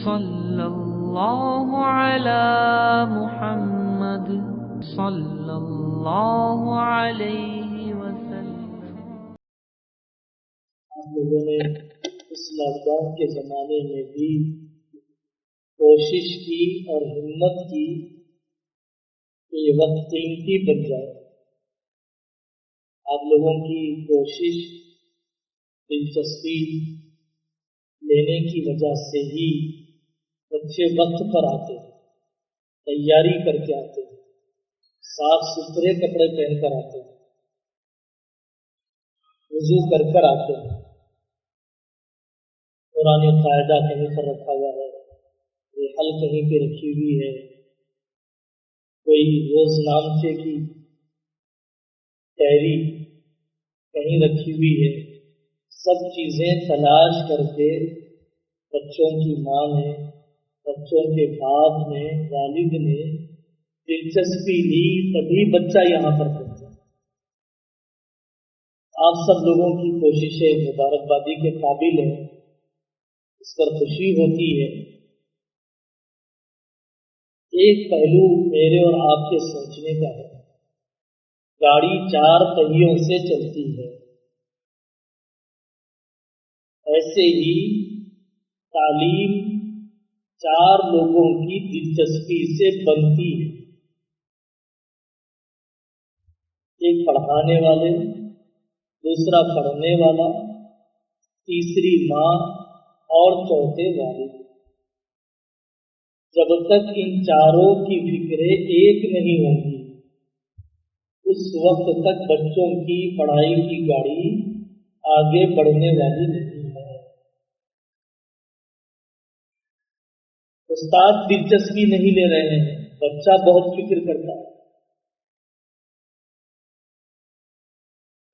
صلی اللہ علی محمد صلی اللہ علیہ وسلم۔ آپ لوگوں نے اس لاک ڈاؤن کے زمانے میں بھی کوشش کی اور ہمت کی کہ یہ وقت قیمتی بن جائے۔ آپ لوگوں کی کوشش، دلچسپی لینے کی وجہ سے ہی بچے وقت پر آتے ہیں، تیاری کر کے آتے ہیں، صاف ستھرے کپڑے پہن کر آتے ہیں، وضو کر کر آتے ہیں۔ قرآن قاعدہ کہیں پر رکھا ہوا ہے، حل کہیں پہ رکھی ہوئی ہے، کوئی روز نامچے کی ڈائری کہیں رکھی ہوئی ہے۔ سب چیزیں تلاش کر کے بچوں کی ماں نے، بچوں کے باپ نے، والد نے دلچسپی لی، تبھی بچہ یہاں پر پہنچا۔ آپ سب لوگوں کی کوششیں مبارکبادی کے قابل ہیں، اس پر خوشی ہوتی ہے۔ ایک پہلو میرے اور آپ کے سوچنے کا ہے، گاڑی 4 پہیوں سے چلتی ہے، ایسے ہی تعلیم 4 لوگوں کی دلچسپی سے بنتی ہے۔ ایک پڑھانے والے، دوسرا پڑھنے والا، تیسری ماں اور چوتھے والد۔ جب تک ان 4 کی فکریں ایک نہیں ہوں گی، اس وقت تک بچوں کی پڑھائی کی گاڑی آگے بڑھنے والی نہیں ہے۔ استاد دلچسپی نہیں لے رہے ہیں، بچہ بہت فکر کرتا ہے۔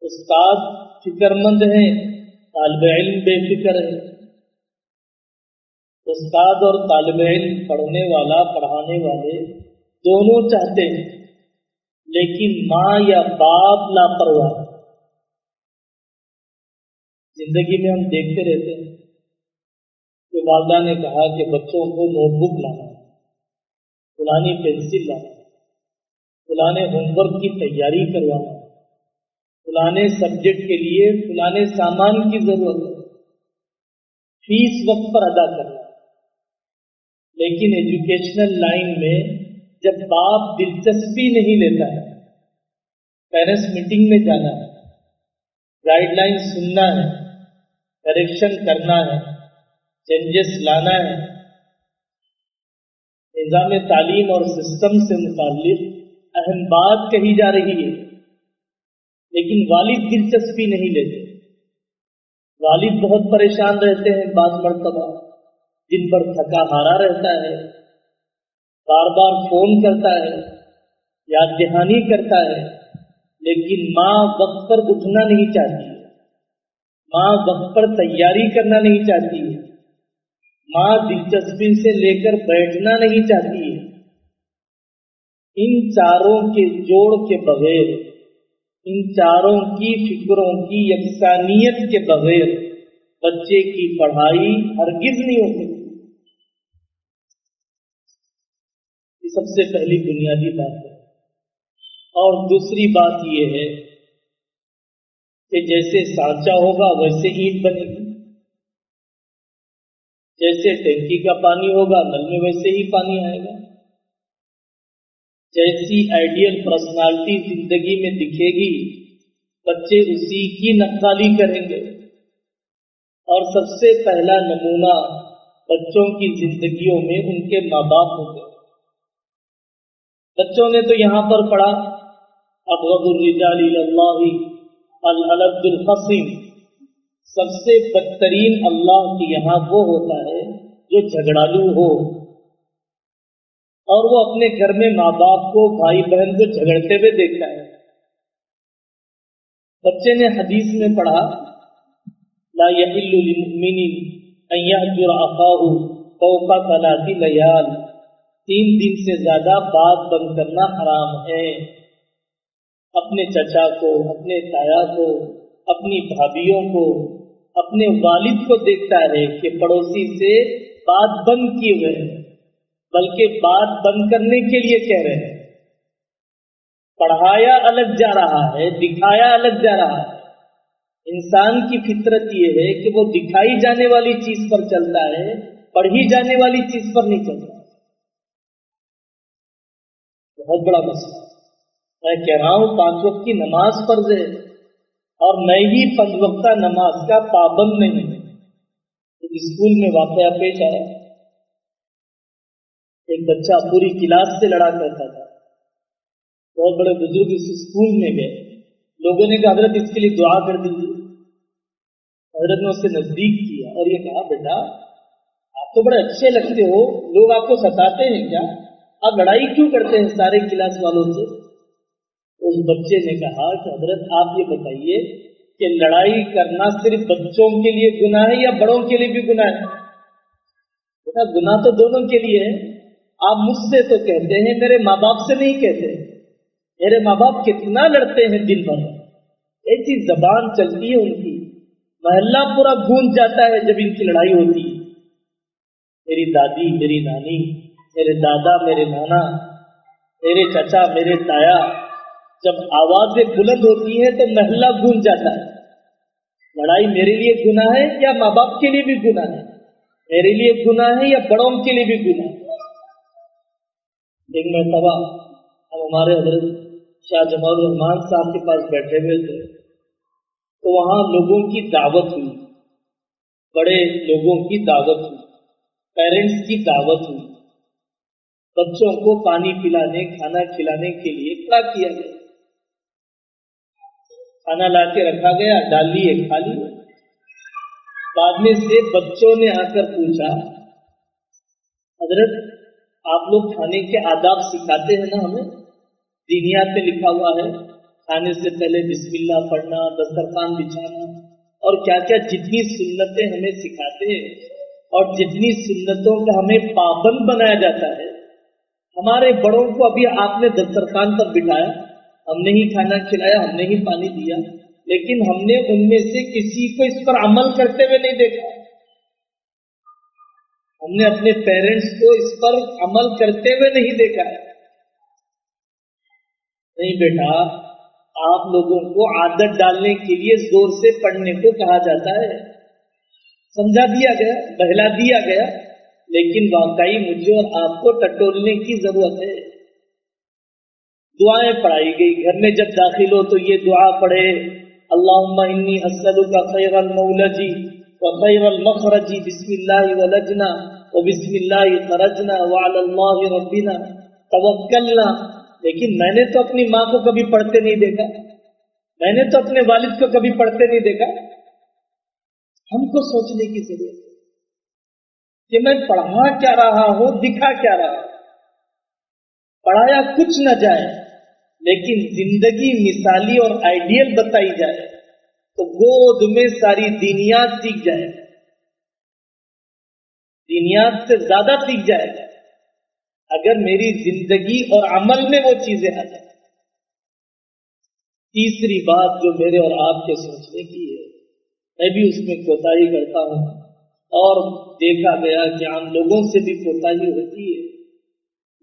استاد فکر مند ہیں، طالب علم بے فکر ہے۔ استاد اور طالب علم، پڑھنے والا پڑھانے والے دونوں چاہتے ہیں، لیکن ماں یا باپ لاپرواہ۔ زندگی میں ہم دیکھتے رہتے ہیں کہ والدہ نے کہا کہ بچوں کو نوٹ بک لانا ہے، فلانی پینسل لانا ہے، فلانے ہوم ورک کی تیاری کروانا ہے، فلانے سبجیکٹ کے لیے فلانے سامان کی ضرورت ہے، فیس وقت پر ادا کرنا ہے۔ لیکن ایجوکیشنل لائن میں جب باپ دلچسپی نہیں لیتا ہے، پیرنٹس میٹنگ میں جانا ہے، گائیڈ لائن سننا ہے، کریکشن کرنا ہے، چینجز لانا ہے، نظام تعلیم اور سسٹم سے متعلق اہم بات کہی جا رہی ہے، لیکن والد دلچسپی نہیں لیتے۔ والد بہت پریشان رہتے ہیں، بعض مرتبہ دن بھر تھکا ہارا رہتا ہے، بار بار فون کرتا ہے، یاد دہانی کرتا ہے، لیکن ماں وقت پر اٹھنا نہیں چاہتی ہے، ماں وقت پر تیاری کرنا نہیں چاہتی ہے، ماں دلچسپی سے لے کر بیٹھنا نہیں چاہتی ہے۔ ان 4 کے جوڑ کے بغیر، ان 4 کی فکروں کی یکسانیت کے بغیر بچے کی پڑھائی ہرگز نہیں ہو سکتی۔ یہ سب سے پہلی بنیادی بات ہے۔ اور دوسری بات یہ ہے کہ جیسے سانچہ ہوگا ویسے اینٹ بنے گی، جیسے ٹینکی کا پانی ہوگا نل میں ویسے ہی پانی آئے گا، جیسی آئیڈیل پرسنالٹی زندگی میں دکھے گی بچے اسی کی نقالی کریں گے۔ اور سب سے پہلا نمونہ بچوں کی زندگیوں میں ان کے ماں باپ ہوتے ہیں۔ بچوں نے تو یہاں پر پڑھا ابغض الرجال الی اللہ الالد الخصم، سب سے بدترین اللہ کے یہاں وہ ہوتا ہے جو جھگڑالو ہو، اور وہ اپنے گھر میں ماں باپ کو، بھائی بہن کو جھگڑتے ہوئے دیکھتا ہے۔ بچے نے حدیث میں پڑھا لا یحل للمؤمن ان یهجر اخاه فوق 3 لیال، 3 دن سے زیادہ بات بند کرنا حرام ہے۔ اپنے چچا کو، اپنے تایا کو، اپنی بھابھیوں کو، اپنے والد کو دیکھتا ہے کہ پڑوسی سے بات بند کیے ہوئے ہیں، بلکہ بات بند کرنے کے لیے کہہ رہے ہیں۔ پڑھایا الگ جا رہا ہے، دکھایا الگ جا رہا ہے۔ انسان کی فطرت یہ ہے کہ وہ دکھائی جانے والی چیز پر چلتا ہے، پڑھی جانے والی چیز پر نہیں چلتا۔ بہت بڑا مسئلہ۔ میں کہہ رہا ہوں 5 وقت کی نماز فرض ہے، اور میں ہی 5 وقتہ نماز کا پابند نہیں ہوں۔ اسکول میں واقعہ پیش آیا، ایک بچہ پوری کلاس سے لڑا کرتا تھا۔ بہت بڑے بزرگ اس اسکول میں گئے، لوگوں نے کہا حضرت اس کے لیے دعا کر دیجیے۔ حضرت نے اس سے نزدیک کیا اور یہ کہا بیٹا آپ تو بڑے اچھے لگتے ہو، لوگ آپ کو ستاتے ہیں کیا؟ آپ لڑائی کیوں کرتے ہیں سارے کلاس والوں سے؟ اس بچے نے کہا کہ حضرت آپ یہ بتائیے کہ لڑائی کرنا صرف بچوں کے لیے گناہ ہے یا بڑوں کے لیے بھی گناہ ہے؟ بیٹا گناہ تو دونوں کے لیے ہے۔ آپ مجھ سے تو کہتے ہیں، میرے ماں باپ سے نہیں کہتے۔ میرے ماں باپ کتنا لڑتے ہیں دن بھر، ایسی زبان چلتی ہے ان کی، محلہ پورا گونج جاتا ہے جب ان کی لڑائی ہوتی ہے۔ میری دادی، میری نانی، میرے دادا، میرے نانا، میرے چچا، میرے تایا، جب آوازیں بلند ہوتی ہیں تو محلہ گونج جاتا ہے۔ لڑائی میرے لیے گناہ ہے یا ماں باپ کے لیے بھی گناہ ہے؟ میرے لیے گناہ ہے یا بڑوں کے لیے بھی گناہ ہے؟ ایک مرتبہ ہم ہمارے حضرت شاہ جمال الرحمان صاحب کے پاس بیٹھے ہوئے تھے، تو وہاں لوگوں کی دعوت ہوئی، بڑے لوگوں کی دعوت ہوئی، پیرنٹس کی دعوت ہوئی، بچوں کو پانی پلانے، کھانا کھلانے کے لیے کھڑا کیا گیا۔ کھانا لا کے رکھا گیا، ڈال لیے، کھا لیے۔ بعد میں سے بچوں نے آ کر پوچھا حضرت آپ لوگ کھانے کے آداب سکھاتے ہیں نا ہمیں؟ دینیات میں لکھا ہوا ہے کھانے سے پہلے بسم اللہ پڑھنا، دسترخوان بچھانا، اور کیا کیا جتنی سنتیں ہمیں سکھاتے ہیں اور جتنی سنتوں کا ہمیں پابند بنایا جاتا ہے۔ ہمارے بڑوں کو ابھی آپ نے دسترخوان پر بٹھایا، ہم نے ہی کھانا کھلایا، ہم نے ہی پانی دیا، لیکن ہم نے ان میں سے کسی کو اس پر عمل کرتے ہوئے نہیں دیکھا۔ ہم نے اپنے پیرنٹس کو اس پر عمل کرتے ہوئے نہیں دیکھا ہے۔ نہیں بیٹا، آپ لوگوں کو عادت ڈالنے کے لیے زور سے پڑھنے کو کہا جاتا ہے، سمجھا دیا گیا، بہلا دیا گیا، لیکن واقعی مجھے اور آپ کو ٹٹولنے کی ضرورت ہے۔ دعائیں پڑھائی گئی، گھر میں جب داخل ہو تو یہ دعا پڑھے، اللہم انی اسألک خیر المولج وخیر المخرج، بسم اللہ ولجنا وبسم اللہ خرجنا وعلی اللہ ربنا توکلنا۔ لیکن میں نے تو اپنی ماں کو کبھی پڑھتے نہیں دیکھا، میں نے تو اپنے والد کو کبھی پڑھتے نہیں دیکھا۔ ہم کو سوچنے کی ضرورت ہے کہ میں پڑھا کیا رہا ہوں، دکھا کیا رہا ہوں۔ پڑھایا کچھ نہ جائے لیکن زندگی مثالی اور آئیڈیل بتائی جائے تو گود میں ساری دینیات سیکھ جائے، دینیات سے زیادہ سیکھ جائے گا اگر میری زندگی اور عمل میں وہ چیزیں آ جائیں۔ تیسری بات جو میرے اور آپ کے سوچنے کی ہے، میں بھی اس میں کوتاہی کرتا ہوں اور دیکھا گیا کہ عام لوگوں سے بھی کوتاہی ہوتی ہے،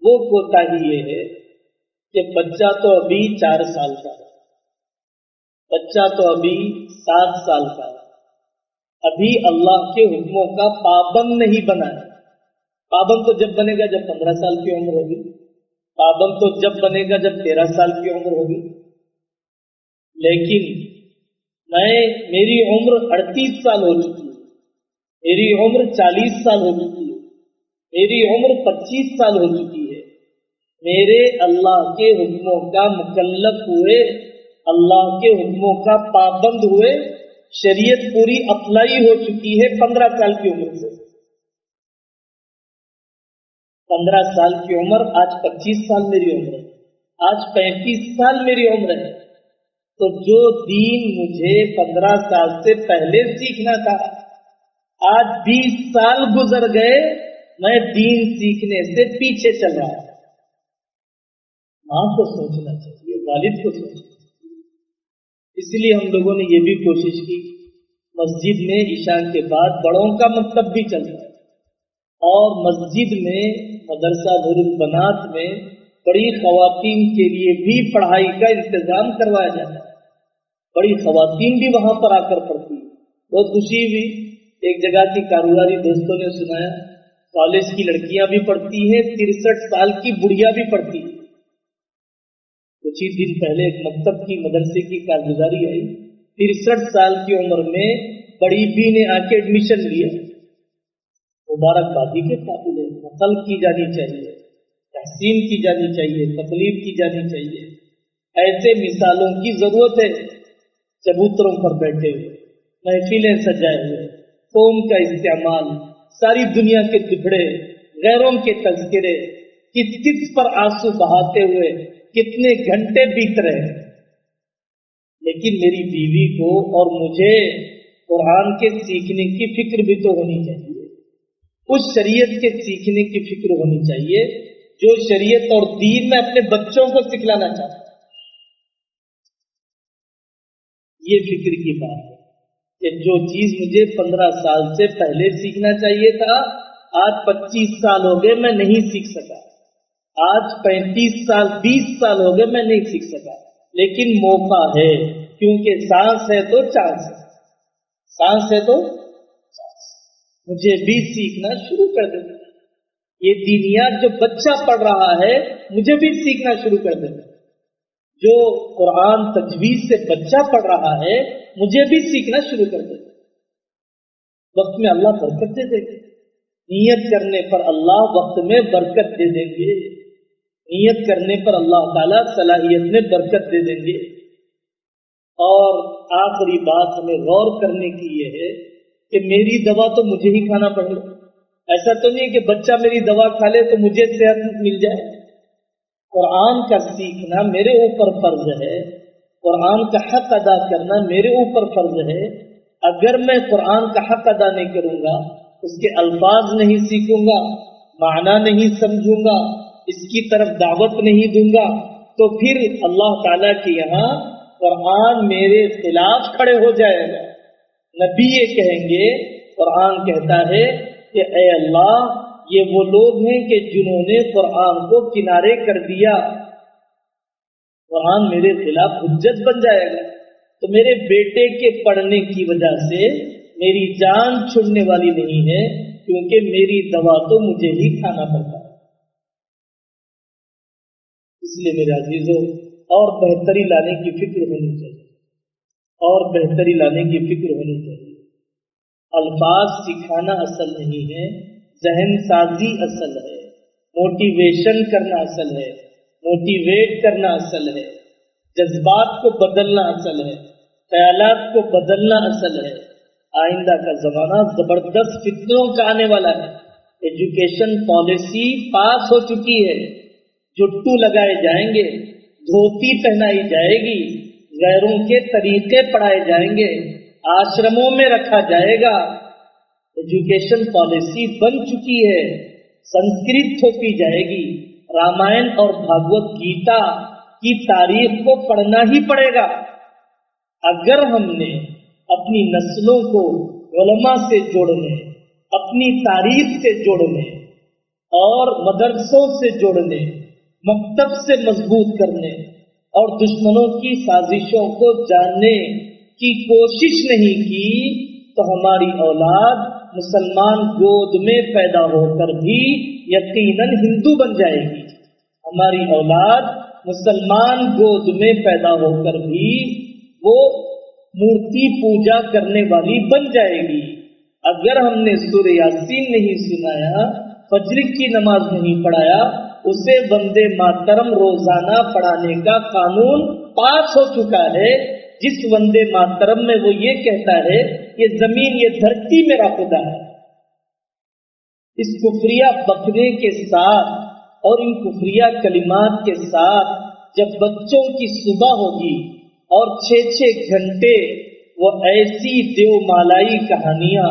وہ کوتاہی یہ ہے کہ بچہ تو ابھی 4 سال کا ہے، بچہ تو ابھی 7 سال کا ہے، ابھی اللہ کے حکموں کا پابند نہیں بنا ہے۔ پابند تو جب بنے گا جب 15 سال کی عمر ہوگی، پابند تو جب بنے گا جب 13 سال کی عمر ہوگی۔ لیکن میری عمر 38 سال ہو چکی ہے، میری عمر 40 سال ہو چکی ہے، میری عمر 25 سال ہو چکی ہے، میرے اللہ کے حکموں کا مکلف ہوئے، اللہ کے حکموں کا پابند ہوئے، شریعت پوری اپلائی ہو چکی ہے 15 سال کی عمر سے۔ 15 سال کی عمر، آج 25 سال میری عمر ہے، آج 35 سال میری عمر ہے، تو جو دین مجھے 15 سال سے پہلے سیکھنا تھا، آج 20 سال گزر گئے، میں دین سیکھنے سے پیچھے چل رہا ہوں۔ ماں کو سوچنا چاہیے، والد کو سوچنا چاہیے۔ اس لیے ہم لوگوں نے یہ بھی کوشش کی، مسجد میں عشاء کے بعد بڑوں کا مکتب بھی چلتا ہے اور مسجد میں مدرسہ نور البنات میں بڑی خواتین کے لیے بھی پڑھائی کا انتظام کروایا جاتا ہے. بڑی خواتین بھی وہاں پر آ کر پڑھتی ہیں. بہت خوشی ہوئی. ایک جگہ کی کاروباری دوستوں نے سنایا کالج کی لڑکیاں بھی پڑھتی ہیں, 63 سال کی بڑھیا بھی پڑھتی ہیں. کچھ ہی دن پہلے ایک مکتب کی مدرسے کی کارگزاری آئی. 63 سال کی عمر میں بڑی بی نے آ کے ایڈمیشن لیا. مبارکبادی کے قابل ہے. نقل کی جانی چاہیے, تحسین کی جانی چاہیے, تقلید کی جانی چاہیے. ایسے مثالوں کی ضرورت ہے. چبوتروں پر بیٹھے ہوئے, محفلیں سجائے ہوئے, فون کا استعمال, ساری دنیا کے ٹکڑے, غیروں کے تذکرے, کس کس پر آنسو بہاتے ہوئے کتنے گھنٹے بیت رہے ہیں. لیکن میری بیوی کو اور مجھے قرآن کے سیکھنے کی فکر بھی تو ہونی چاہیے. اس شریعت کے سیکھنے کی فکر ہونی چاہیے جو شریعت اور دین میں اپنے بچوں کو سکھلانا چاہتا ہے. یہ فکر کی بات ہے کہ جو چیز مجھے 15 سال سے پہلے سیکھنا چاہیے تھا, آج 25 سال ہو گئے میں نہیں سیکھ سکا. آج 35 سال 20 سال ہو گئے میں نہیں سیکھ سکا. لیکن موقع ہے, کیونکہ سانس ہے تو چانس ہے. سانس ہے تو مجھے بھی سیکھنا شروع کر دینا. یہ دینیات جو بچہ پڑھ رہا ہے مجھے بھی سیکھنا شروع کر دینا. جو قرآن تجوید سے بچہ پڑھ رہا ہے مجھے بھی سیکھنا شروع کر دینا. وقت میں اللہ برکت دے دیں گے. نیت کرنے پر اللہ وقت میں برکت دے دیں گے. نیت کرنے پر اللہ تعالیٰ صلاحیت میں برکت دے دیں گے. اور آخری بات ہمیں غور کرنے کی یہ ہے کہ میری دوا تو مجھے ہی کھانا پڑے گا. ایسا تو نہیں کہ بچہ میری دوا کھا لے تو مجھے صحت مل جائے. قرآن کا سیکھنا میرے اوپر فرض ہے. قرآن کا حق ادا کرنا میرے اوپر فرض ہے. اگر میں قرآن کا حق ادا نہیں کروں گا, اس کے الفاظ نہیں سیکھوں گا, معنی نہیں سمجھوں گا, اس کی طرف دعوت نہیں دوں گا, تو پھر اللہ تعالیٰ کے یہاں قرآن میرے خلاف کھڑے ہو جائے گا. نبی یہ کہیں گے, قرآن کہتا ہے کہ اے اللہ, یہ وہ لوگ ہیں کہ جنہوں نے قرآن کو کنارے کر دیا. قرآن میرے خلاف حجت بن جائے گا. تو میرے بیٹے کے پڑھنے کی وجہ سے میری جان چھوڑنے والی نہیں ہے, کیونکہ میری دوا تو مجھے ہی کھانا پڑتا ہے. اس لیے میرے عزیزوں, اور بہتری لانے کی فکر ہونی چاہیے. اور بہتری لانے کی فکر ہونی چاہیے. الفاظ سکھانا اصل نہیں ہے, ذہن سازی اصل ہے. موٹیویشن کرنا اصل ہے, موٹیویٹ کرنا اصل ہے. جذبات کو بدلنا اصل ہے, خیالات کو بدلنا اصل ہے. آئندہ کا زمانہ زبردست فتنوں کا آنے والا ہے. ایجوکیشن پالیسی پاس ہو چکی ہے. جٹو لگائے جائیں گے, دھوتی پہنائی جائے گی, غیروں کے طریقے پڑھائے جائیں گے, آشرموں میں رکھا جائے گا. ایجوکیشن پالیسی بن چکی ہے. سنسکرت تھوپی جائے گی. رامائن اور بھاگوت گیتا کی تاریخ کو پڑھنا ہی پڑے گا. اگر ہم نے اپنی نسلوں کو علماء سے جوڑنے, اپنی تاریخ سے جوڑنے اور مدرسوں سے جوڑنے, مکتب سے مضبوط کرنے اور دشمنوں کی سازشوں کو جاننے کی کوشش نہیں کی, تو ہماری اولاد مسلمان گود میں پیدا ہو کر بھی یقیناً ہندو بن جائے گی. ہماری اولاد مسلمان گود میں پیدا ہو کر بھی وہ مورتی پوجا کرنے والی بن جائے گی. اگر ہم نے سورہ یاسین نہیں سنایا, فجر کی نماز نہیں پڑھایا, اسے وندے ماترم روزانہ پڑھانے کا قانون پاس ہو چکا ہے, جس وندے ماترم میں وہ یہ کہتا ہے یہ زمین, یہ دھرتی میرا خدا ہے. اس کفریہ بکنے کے ساتھ اور ان کفریہ کلمات کے ساتھ جب بچوں کی صبح ہوگی اور 6 گھنٹے وہ ایسی دیو مالائی کہانیاں,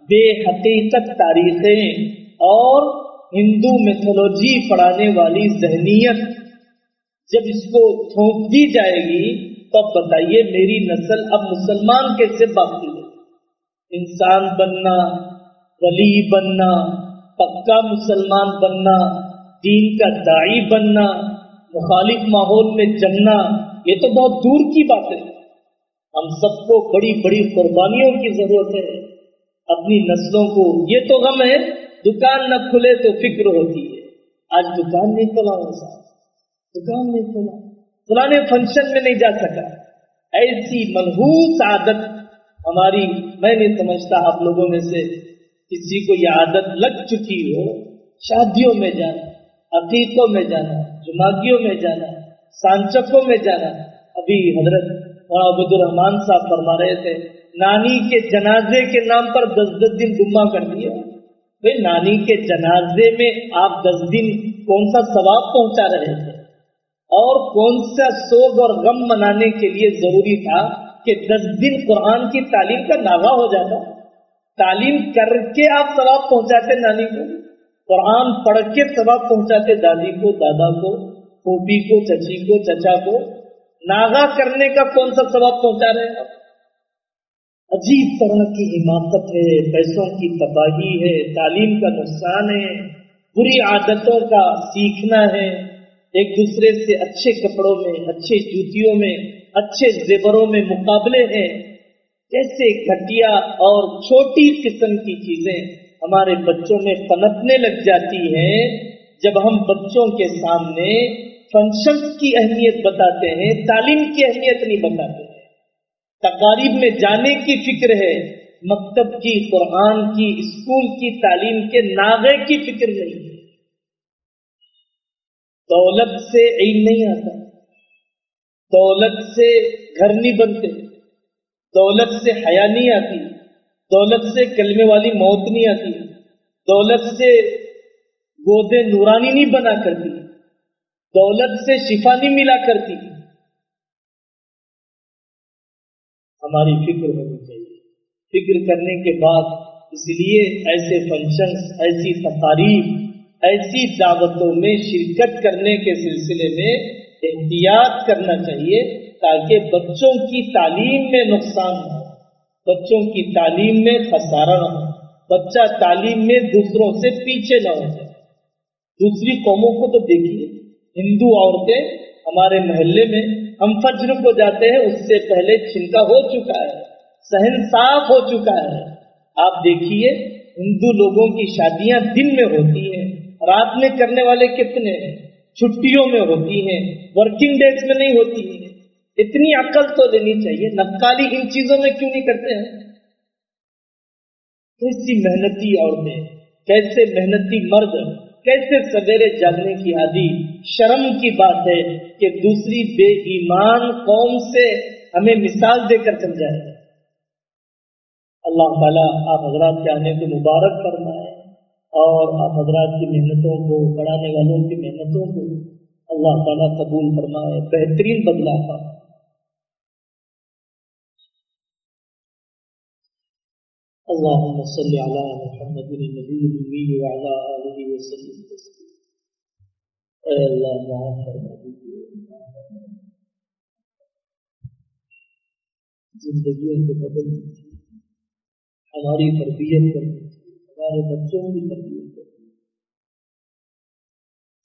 بے حقیقت تاریخیں اور ہندو میتھولوجی پڑھانے والی ذہنیت جب اس کو تھوپ دی جائے گی, تب بتائیے میری نسل اب مسلمان کیسے باقی ہے؟ انسان بننا, ولی بننا پکا مسلمان بننا، دین کا داعی بننا، مخالف ماحول میں جمنا، یہ تو بہت دور کی بات ہے۔ ہم سب کو بڑی بڑی قربانیوں کی ضرورت ہے اپنی نسلوں کو۔ یہ تو غم ہے دکان نہ کھلے تو فکر ہوتی ہے، آج دکان نہیں کھلا ایسا، دکان نہیں کھلا، فلانے فنکشن میں نہیں جا سکا۔ ایسی منحوس عادت ہماری، میں نہیں سمجھتا آپ لوگوں میں سے کسی کو یہ عادت لگ چکی ہو، شادیوں میں جانا، عقیقوں میں جانا، جمعگیوں میں جانا، سانچکوں میں جانا۔ ابھی حضرت عبد الرحمان صاحب فرما رہے تھے نانی کے جنازے کے نام پر 10 دن گما کر دیا۔ بھائی نانی کے جنازے میں آپ 10 دن کون سا ثواب پہنچا رہے تھے، اور کون سا سوگ اور غم منانے کے لیے ضروری تھا کہ 10 دن قرآن کی تعلیم کا ناغہ ہو جاتا؟ تعلیم کر کے آپ ثواب پہنچاتے نانی کو، قرآن پڑھ کے ثواب پہنچاتے دادی کو، دادا کو، پھوپھی کو، چچی کو، چچا کو۔ ناغہ کرنے کا کون سا ثواب پہنچا رہے ہیں؟ عجیب طرح کی حماقت ہے، پیسوں کی تباہی ہے، تعلیم کا نقصان ہے، بری عادتوں کا سیکھنا ہے، ایک دوسرے سے اچھے کپڑوں میں، اچھے جوتیوں میں، اچھے زیوروں میں مقابلے ہیں۔ جیسے گھٹیا اور چھوٹی قسم کی چیزیں ہمارے بچوں میں پنپنے لگ جاتی ہیں۔ جب ہم بچوں کے سامنے فنکشن کی اہمیت بتاتے ہیں، تعلیم کی اہمیت نہیں بتاتے ہیں، تقاریب میں جانے کی فکر ہے، مکتب کی، قرآن کی، اسکول کی تعلیم کے ناغے کی فکر نہیں ہے۔ دولت سے علم نہیں آتا، دولت سے گھر نہیں بنتے، دولت سے حیا نہیں آتی، دولت سے کلمے والی موت نہیں آتی، دولت سے گودے نورانی نہیں بنا کرتی، دولت سے شفا نہیں ملا کرتی۔ ہماری فکر ہونی چاہیے۔ فکر کرنے کے بعد اس لیے ایسے فنکشنز، ایسی تقاریب، ایسی دعوتوں میں شرکت کرنے کے سلسلے میں احتیاط کرنا چاہیے تاکہ بچوں کی تعلیم میں نقصان نہ ہو، بچوں کی تعلیم میں خسارہ نہ ہو، بچہ تعلیم میں دوسروں سے پیچھے نہ ہو جائے۔ دوسری قوموں کو تو دیکھیے، ہندو عورتیں ہمارے محلے میں ہم فجر کو جاتے ہیں، اس سے پہلے چھنکا ہو چکا ہے، صحن صاف ہو چکا ہے۔ آپ دیکھیے ہندو لوگوں کی شادیاں دن میں ہوتی ہیں، رات میں کرنے والے کتنے ہیں، چھٹیوں میں ہوتی ہیں، ورکنگ ڈیز میں نہیں ہوتی ہیں۔ اتنی عقل تو لینی چاہیے، نقالی ان چیزوں میں کیوں نہیں کرتے ہیں؟ کیسی محنتی عورتیں، کیسے محنتی مرد، کیسے سویرے جاگنے کی عادی۔ شرم کی بات ہے کہ دوسری بے ایمان قوم سے ہمیں مثال دے کر سمجھائے۔ اللہ تعالیٰ آپ حضرات کے آنے کو مبارک فرمائے، اور آپ حضرات کی محنتوں کو، پڑھانے والوں کی محنتوں کو اللہ تعالیٰ قبول فرمائے، بہترین بدلہ فرمائے۔ اللهم صل على محمد النبي الأمي وعلى آله وسلم تسليما۔ اے اللہ معاف فرما دیجیے، زندگیوں کو بدل دیجیے، ہماری تربیت کر دیجیے، ہمارے بچوں کی تربیت کر دیجیے،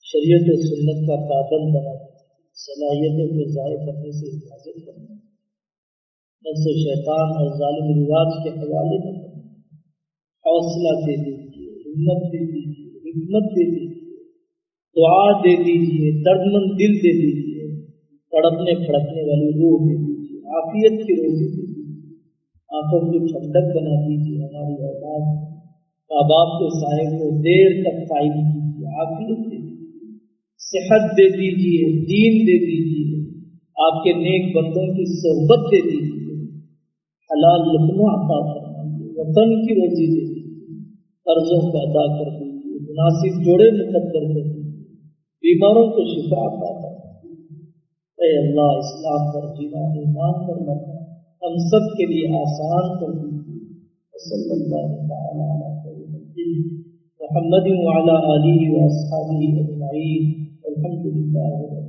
شریعت و سنت کا پابند بنا دیجیے، صلاحیتوں کو ضائع کرنے سے حفاظت کرنا، نفس و شیطان اور ظالم رواج کے حوالے میں حوصلہ دے دیجیے، ہمت دے دیجیے، حکمت دے دیجیے، دعا دے دیجیے، دردمند دل دے دیجیے، تڑپنے پھڑکنے والی روح دے دیجیے، عافیت کی روزی دے دیجیے، آنکھوں کی ٹھنڈک بنا دیجیے، ہماری اولاد ماں باپ کے سائے کو دیر تک قائم کیجیے، عافیت دے دیجیے، صحت دے دیجیے، دین دے دیجیے، آپ کے نیک بندوں کی صحبت دے دیجیے، حلال لقمہ عطا فرمائیے، وطن کی روزی دے دیجیے، قرضوں کو ادا کر دیجیے، مناسب جوڑے مقدر کر دیجیے، بیماروں کو شفا عطا فرمائیے۔ اے اللہ اسلام پر جینا، ایمان پر مرنا ہم سب کے لیے آسان کر دیجیے۔ صلی اللہ تعالی علی محمد وعلی آلہ واصحابہ اجمعین، الحمد للہ۔